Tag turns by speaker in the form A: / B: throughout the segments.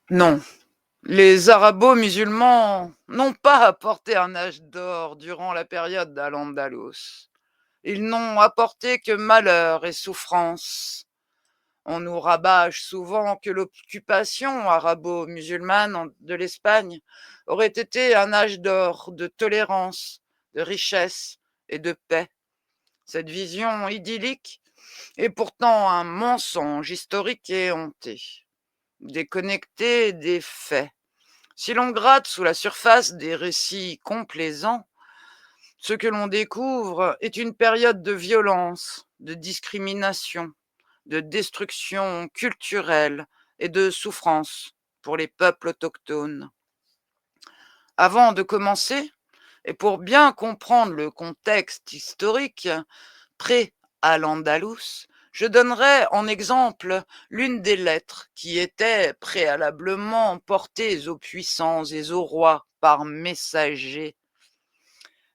A: Non, les arabo-musulmans n'ont pas apporté un âge d'or durant la période d'Al-Andalus. Ils n'ont apporté que malheur et souffrance. On nous rabâche souvent que l'occupation arabo-musulmane de l'Espagne aurait été un âge d'or de tolérance, de richesse et de paix. Cette vision idyllique est pourtant un mensonge historique et honté, déconnecté des faits. Si l'on gratte sous la surface des récits complaisants, ce que l'on découvre est une période de violence, de discrimination, de destruction culturelle et de souffrance pour les peuples autochtones. Avant de commencer, et pour bien comprendre le contexte historique pré-Al-Andalus, je donnerai en exemple l'une des lettres qui étaient préalablement portées aux puissants et aux rois par messagers.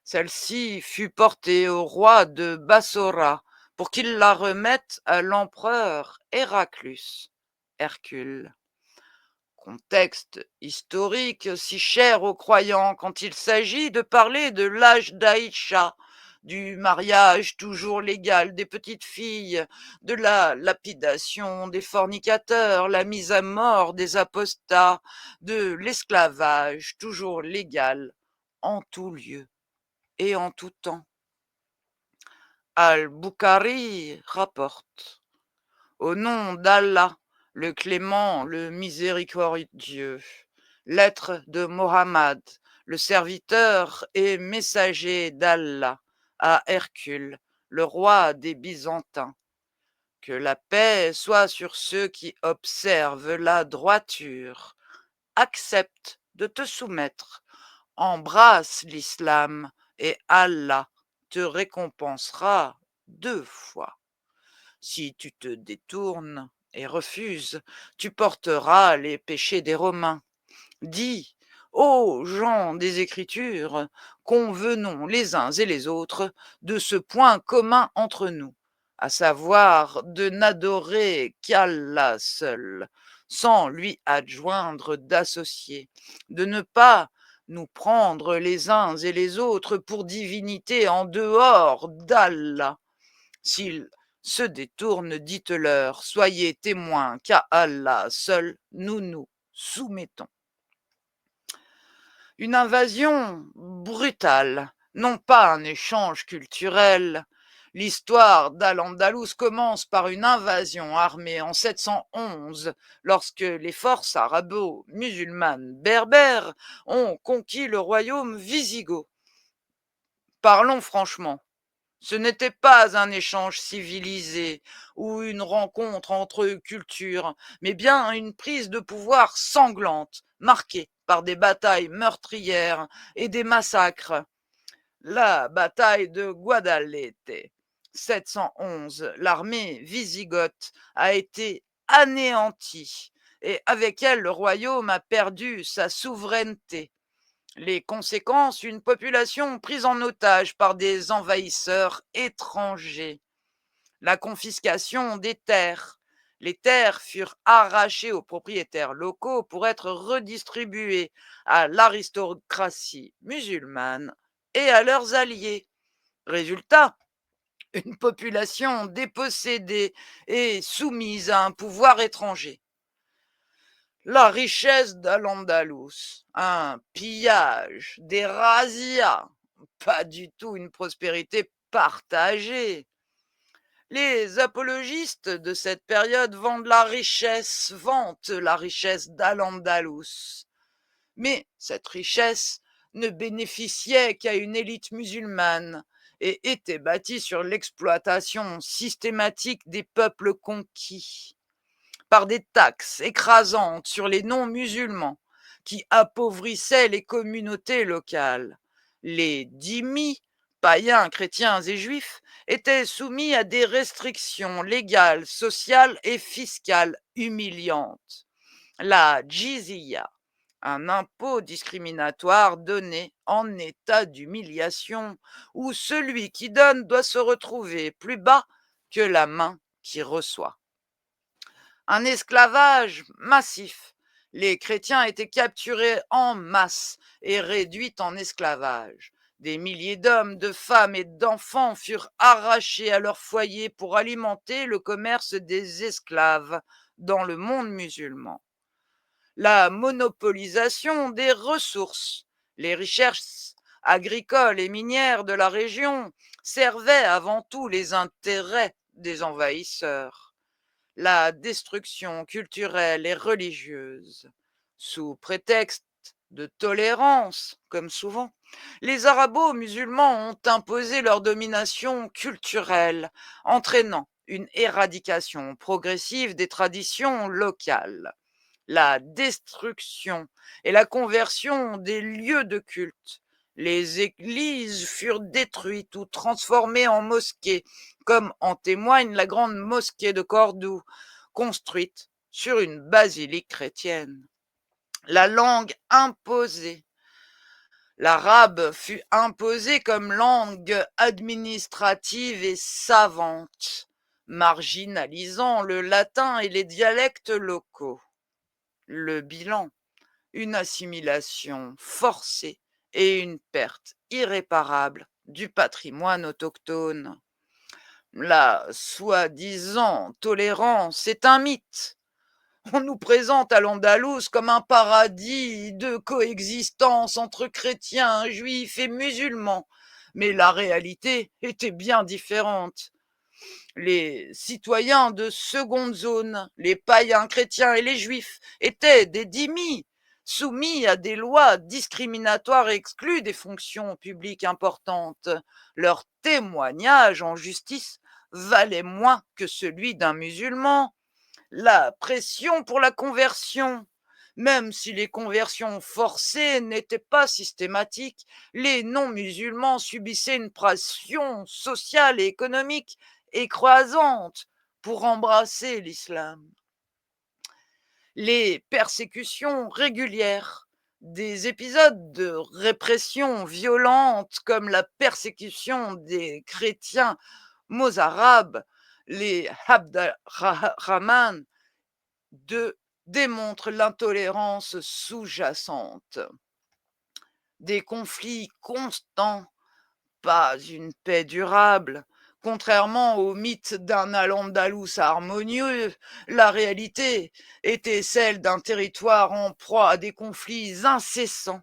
A: Celle-ci fut portée au roi de Bassora pour qu'il la remette à l'empereur Héraclus, Hercule. Contexte historique si cher aux croyants quand il s'agit de parler de l'âge d'Aïcha, du mariage toujours légal des petites filles, de la lapidation des fornicateurs, la mise à mort des apostats, de l'esclavage toujours légal en tout lieu et en tout temps. Al-Bukhari rapporte: au nom d'Allah, le clément, le miséricordieux, lettre de Mohammed, le serviteur et messager d'Allah, à Hercule, le roi des Byzantins. Que la paix soit sur ceux qui observent la droiture. Accepte de te soumettre, embrasse l'islam et Allah te récompensera 2 fois. Si tu te détournes et refuses, tu porteras les péchés des Romains. Dis, ô gens des Écritures, convenons les uns et les autres de ce point commun entre nous, à savoir de n'adorer qu'Allah seul, sans lui adjoindre d'associés, de ne pas nous prendre les uns et les autres pour divinités en dehors d'Allah. S'ils se détournent, dites-leur, soyez témoins qu'à Allah seul nous nous soumettons. Une invasion brutale, non pas un échange culturel. L'histoire d'Al-Andalus commence par une invasion armée en 711, lorsque les forces arabo-musulmanes berbères ont conquis le royaume wisigoth. Parlons franchement. Ce n'était pas un échange civilisé ou une rencontre entre cultures, mais bien une prise de pouvoir sanglante, marquée par des batailles meurtrières et des massacres. La bataille de Guadalete, 711, l'armée wisigothe a été anéantie et avec elle le royaume a perdu sa souveraineté. Les conséquences, une population prise en otage par des envahisseurs étrangers. La confiscation des terres. Les terres furent arrachées aux propriétaires locaux pour être redistribuées à l'aristocratie musulmane et à leurs alliés. Résultat, une population dépossédée et soumise à un pouvoir étranger. La richesse d'Al-Andalus, un pillage, des razzias, pas du tout une prospérité partagée. Les apologistes de cette période vantent la richesse d'Al-Andalus. Mais cette richesse ne bénéficiait qu'à une élite musulmane et était bâtie sur l'exploitation systématique des peuples conquis par des taxes écrasantes sur les non-musulmans qui appauvrissaient les communautés locales. Les dhimmis, païens, chrétiens et juifs, étaient soumis à des restrictions légales, sociales et fiscales humiliantes. La jizya, un impôt discriminatoire donné en état d'humiliation, où celui qui donne doit se retrouver plus bas que la main qui reçoit. Un esclavage massif. Les chrétiens étaient capturés en masse et réduits en esclavage. Des milliers d'hommes, de femmes et d'enfants furent arrachés à leur foyer pour alimenter le commerce des esclaves dans le monde musulman. La monopolisation des ressources, les richesses agricoles et minières de la région servaient avant tout les intérêts des envahisseurs. La destruction culturelle et religieuse, sous prétexte de tolérance, comme souvent, les arabo-musulmans ont imposé leur domination culturelle, entraînant une éradication progressive des traditions locales. La destruction et la conversion des lieux de culte. Les églises furent détruites ou transformées en mosquées, comme en témoigne la grande mosquée de Cordoue, construite sur une basilique chrétienne. La langue imposée. L'arabe fut imposé comme langue administrative et savante, marginalisant le latin et les dialectes locaux. Le bilan, une assimilation forcée et une perte irréparable du patrimoine autochtone. La soi-disant tolérance est un mythe. On nous présente à l'Andalouse comme un paradis de coexistence entre chrétiens, juifs et musulmans, mais la réalité était bien différente. Les citoyens de seconde zone, les païens chrétiens et les juifs étaient des dhimmis, soumis à des lois discriminatoires et exclus des fonctions publiques importantes. Leur témoignage en justice valait moins que celui d'un musulman. La pression pour la conversion. Même si les conversions forcées n'étaient pas systématiques, les non-musulmans subissaient une pression sociale et économique et croissante pour embrasser l'islam. Les persécutions régulières, des épisodes de répression violente comme la persécution des chrétiens mozarabes, les Abd-Rahman II, démontrent l'intolérance sous-jacente. Des conflits constants, pas une paix durable. Contrairement au mythe d'un Al-Andalus harmonieux, la réalité était celle d'un territoire en proie à des conflits incessants.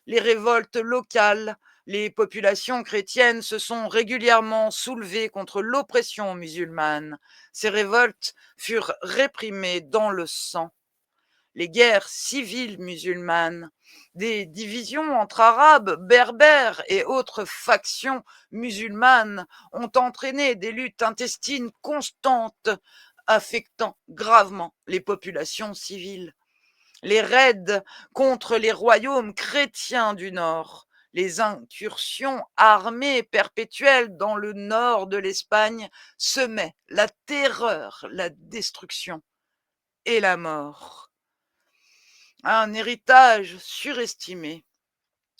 A: Les révoltes locales, les populations chrétiennes se sont régulièrement soulevées contre l'oppression musulmane. Ces révoltes furent réprimées dans le sang. Les guerres civiles musulmanes, des divisions entre arabes, berbères et autres factions musulmanes ont entraîné des luttes intestines constantes, affectant gravement les populations civiles. Les raids contre les royaumes chrétiens du Nord, les incursions armées perpétuelles dans le nord de l'Espagne semaient la terreur, la destruction et la mort. Un héritage surestimé.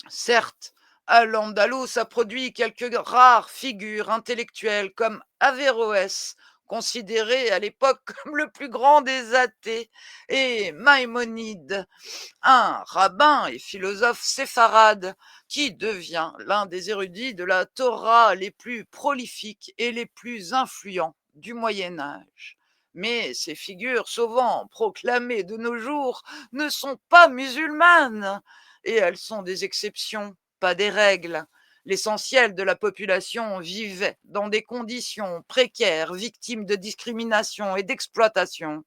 A: Certes, Al-Andalus a produit quelques rares figures intellectuelles comme Averroès, considéré à l'époque comme le plus grand des athées, et Maïmonide, un rabbin et philosophe séfarade qui devient l'un des érudits de la Torah les plus prolifiques et les plus influents du Moyen Âge. Mais ces figures souvent proclamées de nos jours ne sont pas musulmanes, et elles sont des exceptions, pas des règles. L'essentiel de la population vivait dans des conditions précaires, victimes de discrimination et d'exploitation.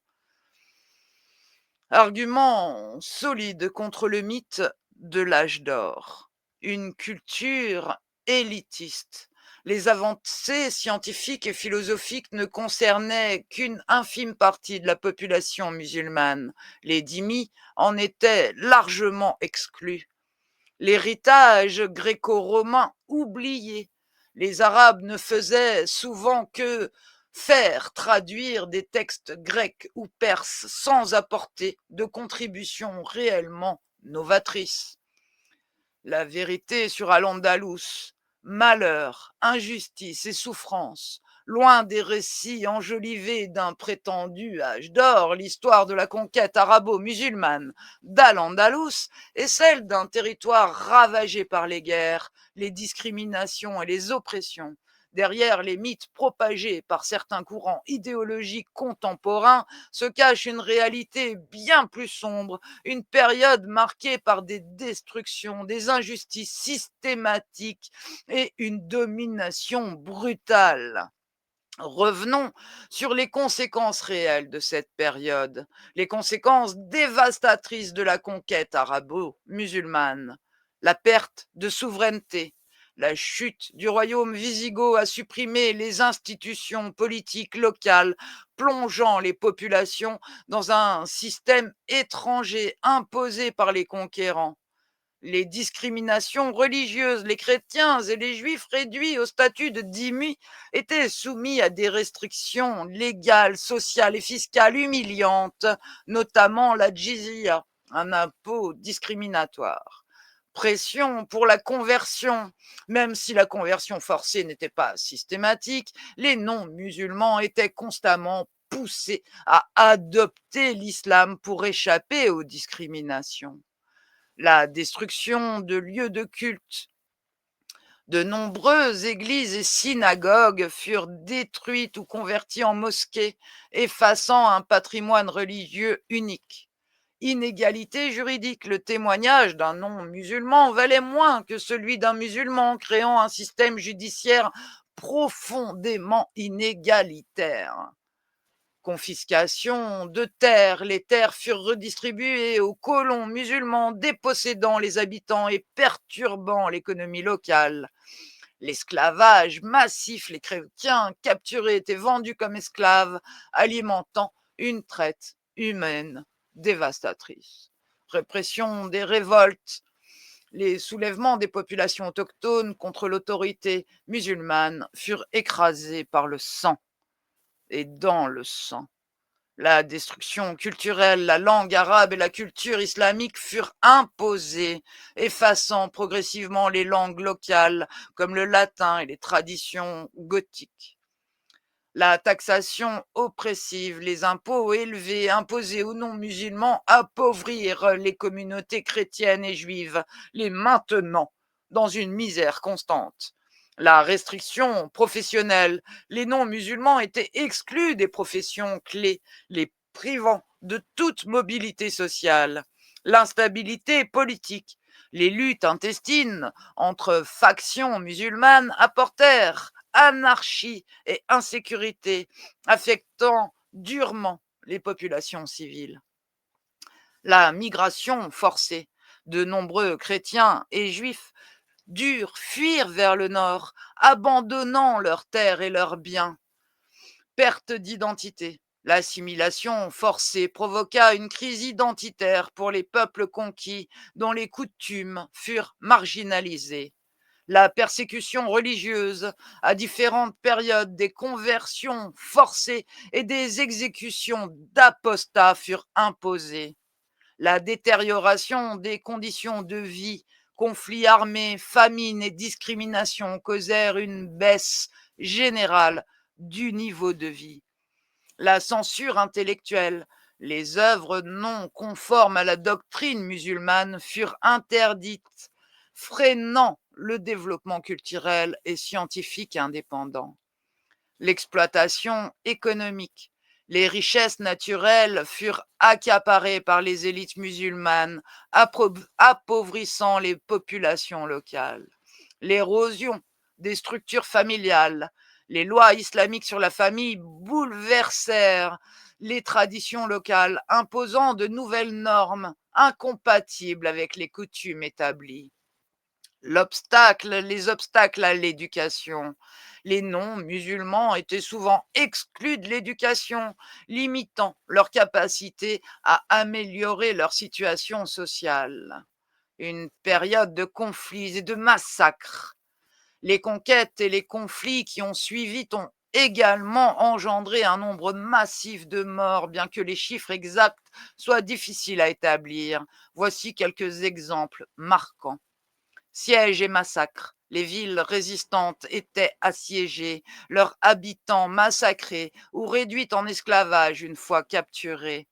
A: Argument solide contre le mythe de l'âge d'or. Une culture élitiste. Les avancées scientifiques et philosophiques ne concernaient qu'une infime partie de la population musulmane. Les dhimmis en étaient largement exclus. L'héritage gréco-romain oublié. Les Arabes ne faisaient souvent que faire traduire des textes grecs ou perses sans apporter de contribution réellement novatrice. La vérité sur Al-Andalus, malheur, injustice et souffrance Loin des récits enjolivés d'un prétendu âge d'or, l'histoire de la conquête arabo-musulmane d'Al-Andalus est celle d'un territoire ravagé par les guerres, les discriminations et les oppressions. Derrière les mythes propagés par certains courants idéologiques contemporains se cache une réalité bien plus sombre, une période marquée par des destructions, des injustices systématiques et une domination brutale. Revenons sur les conséquences réelles de cette période, les conséquences dévastatrices de la conquête arabo-musulmane, la perte de souveraineté, la chute du royaume wisigoth a supprimé les institutions politiques locales, plongeant les populations dans un système étranger imposé par les conquérants. Les discriminations religieuses, les chrétiens et les juifs réduits au statut de dhimmi étaient soumis à des restrictions légales, sociales et fiscales humiliantes, notamment la jizya, un impôt discriminatoire. Pression pour la conversion, même si la conversion forcée n'était pas systématique, les non-musulmans étaient constamment poussés à adopter l'islam pour échapper aux discriminations. La destruction de lieux de culte. De nombreuses églises et synagogues furent détruites ou converties en mosquées, effaçant un patrimoine religieux unique. Inégalité juridique, le témoignage d'un non-musulman valait moins que celui d'un musulman, créant un système judiciaire profondément inégalitaire. Confiscation de terres. Les terres furent redistribuées aux colons musulmans, dépossédant les habitants et perturbant l'économie locale. L'esclavage massif, les chrétiens capturés étaient vendus comme esclaves, alimentant une traite humaine dévastatrice. Répression des révoltes. Les soulèvements des populations autochtones contre l'autorité musulmane furent écrasés par le sang et dans le sang. La destruction culturelle, la langue arabe et la culture islamique furent imposées, effaçant progressivement les langues locales comme le latin et les traditions gothiques. La taxation oppressive, les impôts élevés imposés aux non-musulmans appauvrirent les communautés chrétiennes et juives, les maintenant dans une misère constante. La restriction professionnelle, les non-musulmans étaient exclus des professions clés, les privant de toute mobilité sociale. L'instabilité politique, les luttes intestines entre factions musulmanes apportèrent anarchie et insécurité, affectant durement les populations civiles. La migration forcée, de nombreux chrétiens et juifs durent fuir vers le nord, abandonnant leurs terres et leurs biens. Perte d'identité. L'assimilation forcée provoqua une crise identitaire pour les peuples conquis dont les coutumes furent marginalisées. La persécution religieuse à différentes périodes, des conversions forcées et des exécutions d'apostats furent imposées. La détérioration des conditions de vie, conflits armés, famine et discrimination causèrent une baisse générale du niveau de vie. La censure intellectuelle, les œuvres non conformes à la doctrine musulmane furent interdites, freinant le développement culturel et scientifique indépendant. L'exploitation économique. Les richesses naturelles furent accaparées par les élites musulmanes, appauvrissant les populations locales. L'érosion des structures familiales. Les lois islamiques sur la famille bouleversèrent les traditions locales, imposant de nouvelles normes incompatibles avec les coutumes établies. Les obstacles à l'éducation. Les non-musulmans étaient souvent exclus de l'éducation, limitant leur capacité à améliorer leur situation sociale. Une période de conflits et de massacres. Les conquêtes et les conflits qui ont suivi ont également engendré un nombre massif de morts, bien que les chiffres exacts soient difficiles à établir. Voici quelques exemples marquants. Sièges et massacres. Les villes résistantes étaient assiégées, leurs habitants massacrés ou réduits en esclavage une fois capturés.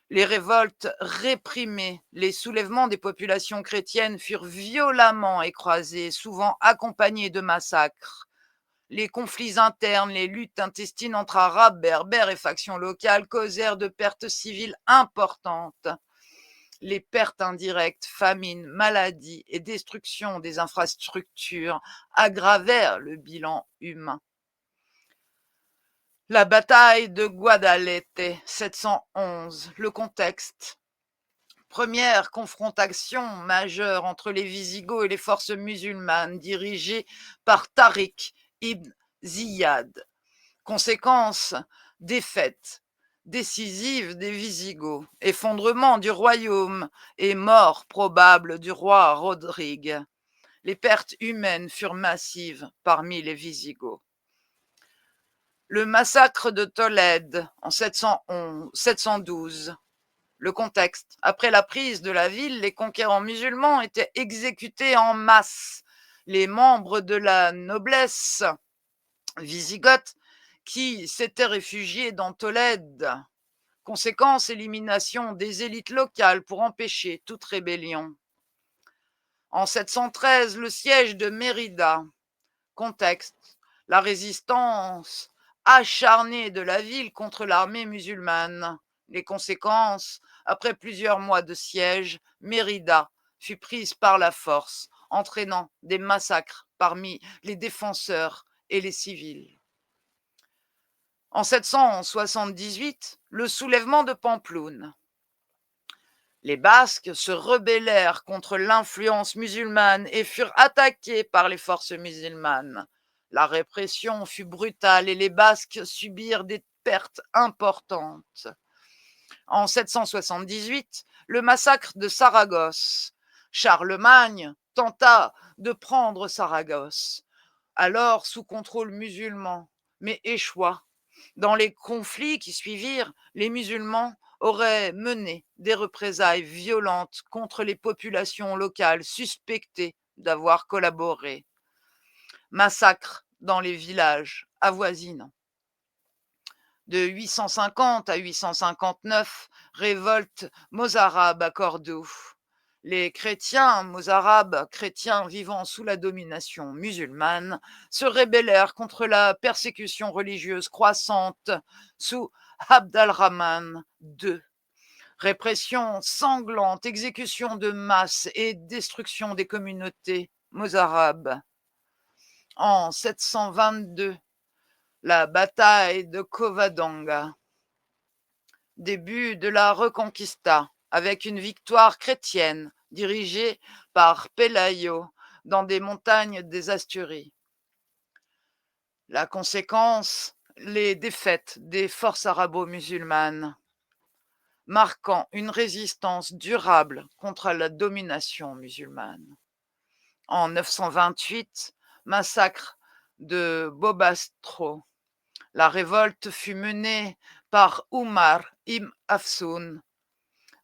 A: Les révoltes réprimées, les soulèvements des populations chrétiennes furent violemment écrasés, souvent accompagnés de massacres. Les conflits internes, les luttes intestines entre arabes, berbères et factions locales causèrent de pertes civiles importantes. Les pertes indirectes, famines, maladies et destruction des infrastructures aggravèrent le bilan humain. La bataille de Guadalete, 711, le contexte. Première confrontation majeure entre les Visigoths et les forces musulmanes dirigées par Tariq ibn Ziyad. Conséquence, défaite décisive des Visigoths, effondrement du royaume et mort probable du roi Rodrigue. Les pertes humaines furent massives parmi les Visigoths. Le massacre de Tolède en 712. Le contexte. Après la prise de la ville, les conquérants musulmans étaient exécutés en masse. Les membres de la noblesse wisigothe qui s'étaient réfugiés dans Tolède. Conséquence, élimination des élites locales pour empêcher toute rébellion. En 713, le siège de Mérida. Contexte. La résistance acharnée de la ville contre l'armée musulmane. Les conséquences, après plusieurs mois de siège, Mérida fut prise par la force, entraînant des massacres parmi les défenseurs et les civils. En 778, le soulèvement de Pampelune. Les Basques se rebellèrent contre l'influence musulmane et furent attaqués par les forces musulmanes. La répression fut brutale et les Basques subirent des pertes importantes. En 778, le massacre de Saragosse. Charlemagne tenta de prendre Saragosse, alors sous contrôle musulman, mais échoua. Dans les conflits qui suivirent, les musulmans auraient mené des représailles violentes contre les populations locales suspectées d'avoir collaboré. Massacres dans les villages avoisinants. De 850 à 859, révolte mozarabe à Cordoue. Les chrétiens mozarabes, chrétiens vivant sous la domination musulmane, se rébellèrent contre la persécution religieuse croissante sous Abd al-Rahman II. Répression sanglante, exécution de masse et destruction des communautés mozarabes. En 722, la bataille de Covadonga. Début de la Reconquista, avec une victoire chrétienne dirigée par Pelayo dans des montagnes des Asturies. La conséquence, les défaites des forces arabo-musulmanes, marquant une résistance durable contre la domination musulmane. En 928, massacre de Bobastro. La révolte fut menée par Umar ibn Hafsun,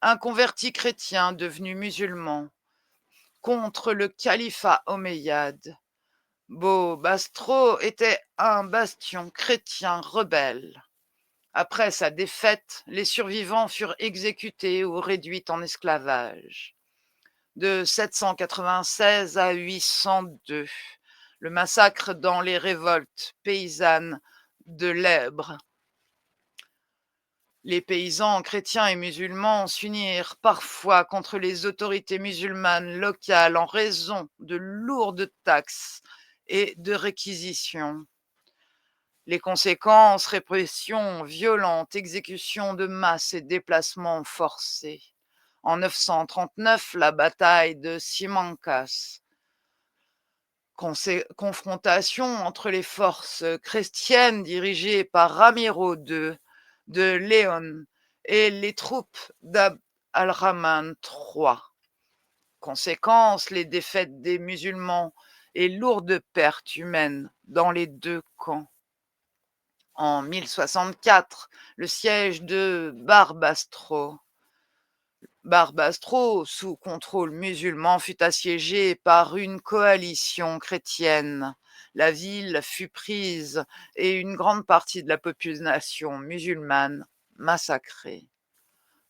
A: un converti chrétien devenu musulman, contre le califat omeyyade. Bobastro était un bastion chrétien rebelle. Après sa défaite, les survivants furent exécutés ou réduits en esclavage. De 796 à 802, le massacre dans les révoltes paysannes de l'Èbre. Les paysans chrétiens et musulmans s'unirent parfois contre les autorités musulmanes locales en raison de lourdes taxes et de réquisitions. Les conséquences, répression violente, exécution de masse et déplacements forcés. En 939, la bataille de Simancas. Confrontation entre les forces chrétiennes dirigées par Ramiro II de Léon et les troupes d'Abd al-Rahman III. Conséquence, les défaites des musulmans et lourdes pertes humaines dans les deux camps. En 1064, le siège de Barbastro. Barbastro, sous contrôle musulman, fut assiégée par une coalition chrétienne. La ville fut prise et une grande partie de la population musulmane massacrée.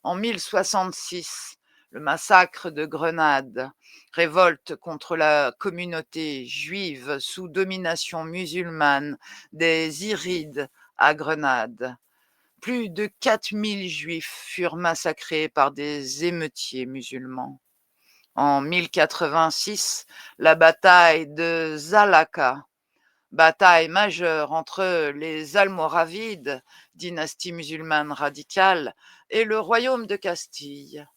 A: En 1066, le massacre de Grenade, révolte contre la communauté juive sous domination musulmane des Irides à Grenade. Plus de 4000 juifs furent massacrés par des émeutiers musulmans. En 1086, la bataille de Zalaka, bataille majeure entre les Almoravides, dynastie musulmane radicale, et le royaume de Castille.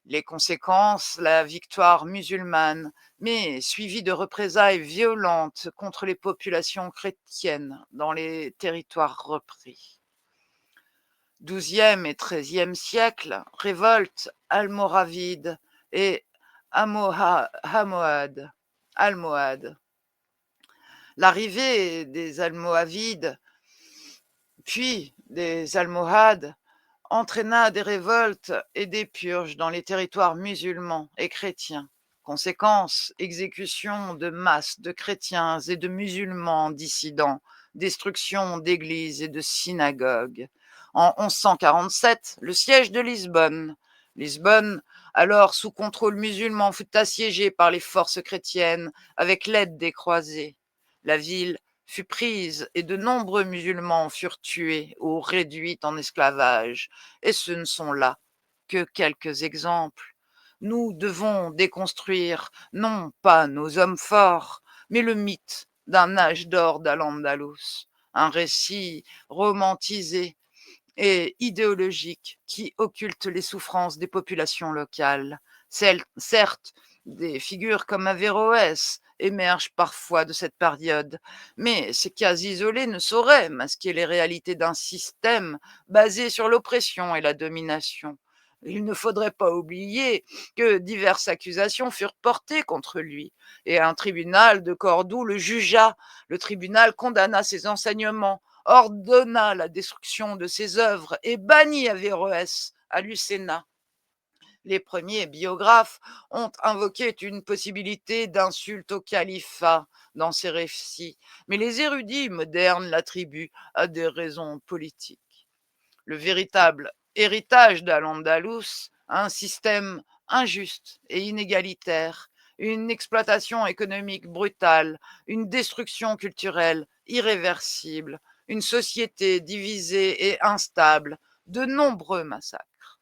A: Les conséquences, la victoire musulmane, mais suivie de représailles violentes contre les populations chrétiennes dans les territoires repris. 12e et 13e siècle, révolte almoravide et almohade. L'arrivée des Almohavides, puis des Almohades, entraîna des révoltes et des purges dans les territoires musulmans et chrétiens. Conséquence, exécution de masse de chrétiens et de musulmans dissidents, destruction d'églises et de synagogues. En 1147, le siège de Lisbonne. Lisbonne, alors sous contrôle musulman, fut assiégée par les forces chrétiennes avec l'aide des croisés. La ville fut prise et de nombreux musulmans furent tués ou réduits en esclavage. Et ce ne sont là que quelques exemples. Nous devons déconstruire non pas nos hommes forts, mais le mythe d'un âge d'or d'Al-Andalus, un récit romantisé et idéologique qui occulte les souffrances des populations locales. Certes, des figures comme Averroès émergent parfois de cette période, mais ces cas isolés ne sauraient masquer les réalités d'un système basé sur l'oppression et la domination. Il ne faudrait pas oublier que diverses accusations furent portées contre lui et un tribunal de Cordoue le jugea. Le tribunal condamna ses enseignements, ordonna la destruction de ses œuvres et bannit Averroès à Lucéna. Les premiers biographes ont invoqué une possibilité d'insulte au califat dans ces récits, mais les érudits modernes l'attribuent à des raisons politiques. Le véritable héritage d'Al-Andalus, un système injuste et inégalitaire, une exploitation économique brutale, une destruction culturelle irréversible, une société divisée et instable, de nombreux massacres.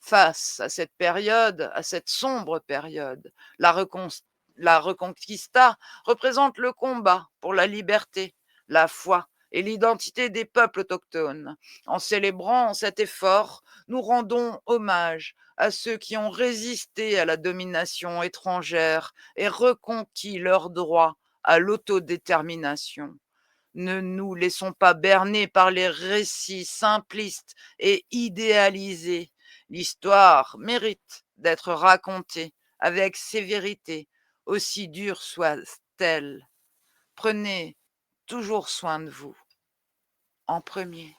A: Face à cette période, à cette sombre période, la Reconquista représente le combat pour la liberté, la foi et l'identité des peuples autochtones. En célébrant cet effort, nous rendons hommage à ceux qui ont résisté à la domination étrangère et reconquis leur droit à l'autodétermination. Ne nous laissons pas berner par les récits simplistes et idéalisés. L'histoire mérite d'être racontée avec sévérité, aussi dure soit-elle. Prenez toujours soin de vous en premier.